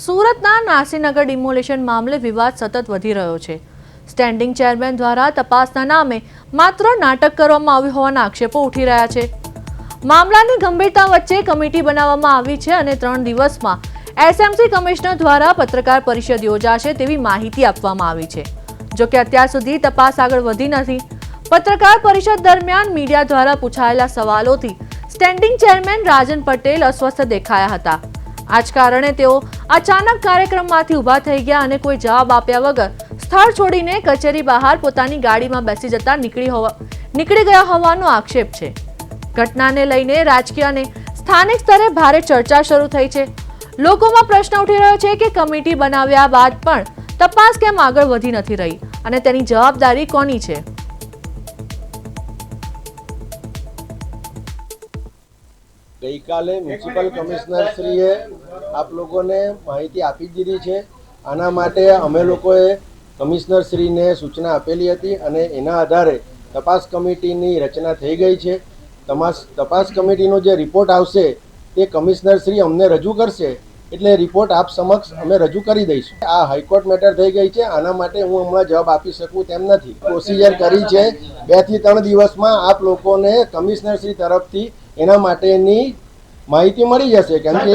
સુરતના નાસીનગર ડિમોલેશન મામલે વિવાદ સતત વધી રહ્યો છે। સ્ટેન્ડિંગ ચેરમેન દ્વારા તપાસના નામે માત્ર નાટક કરવામાં આવ્યું હોવાના આક્ષેપો ઉઠી રહ્યા છે। મામલાની ગંભીરતા વચ્ચે કમિટી બનાવવામાં આવી છે અને 3 દિવસમાં એસએમસી કમિશનર દ્વારા પત્રકાર પરિષદ યોજાશે તેવી માહિતી આપવામાં આવી છે। જો કે અત્યાર સુધી તપાસ આગળ વધી નથી। પત્રકાર પરિષદ દરમિયાન મીડિયા દ્વારા પૂછાયેલા સવાલોથી સ્ટેન્ડિંગ ચેરમેન રાજન પટેલ અસ્વસ્થ દેખાયા હતા। આ જ કારણે તેઓ અચાનક કાર્યક્રમમાંથી ઊભા થઈ ગયા અને કોઈ જવાબ આપ્યા વગર સ્થળ છોડીને કચેરી બહાર પોતાની ગાડીમાં બેસી જતા નીકળી ગયા હોવાનો આક્ષેપ છે। ઘટનાને લઈને રાજકીય અને સ્થાનિક સ્તરે ભારે ચર્ચા શરૂ થઈ છે। લોકોમાં પ્રશ્ન ઉઠી રહ્યો છે કે કમિટી બનાવ્યા બાદ પણ તપાસ કેમ આગળ વધી નથી રહી અને તેની જવાબદારી કોની છે। ગઈકાલે મ્યુનિસિપલ કમિશનર શ્રીએ આપ લોકોને માહિતી આપી દીધી છે। આના માટે અમે લોકોએ કમિશનર શ્રીને સૂચના આપેલી હતી અને એના આધારે તપાસ કમિટીની રચના થઈ ગઈ છે। તપાસ કમિટીનો જે રિપોર્ટ આવશે તે કમિશનર શ્રી અમને રજૂ કરશે એટલે રિપોર્ટ આપ સમક્ષ અમે રજૂ કરી દઈશું। આ હાઈકોર્ટ મેટર થઈ ગઈ છે, આના માટે હું હમણાં જવાબ આપી શકું તેમ નથી। પ્રોસિજર કરી છે, 2 થી 3 દિવસમાં આપ લોકોને કમિશનર શ્રી તરફથી એના માટેની માહિતી મળી જશે, કેમ કે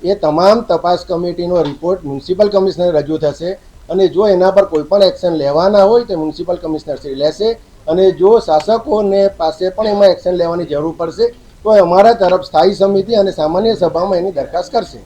એ તમામ તપાસ કમિટીનો રિપોર્ટ મ્યુનિસિપલ કમિશનર રજૂ થશે અને જો એના પર કોઈ પણ એક્શન લેવાના હોય તો મ્યુનિસિપલ કમિશનર શ્રી લેશે અને જો શાસકોને પાસે પણ એમાં એક્શન લેવાની જરૂર પડશે તો અમારા તરફ સ્થાયી સમિતિ અને સામાન્ય સભામાં એની દરખાસ્ત કરશે।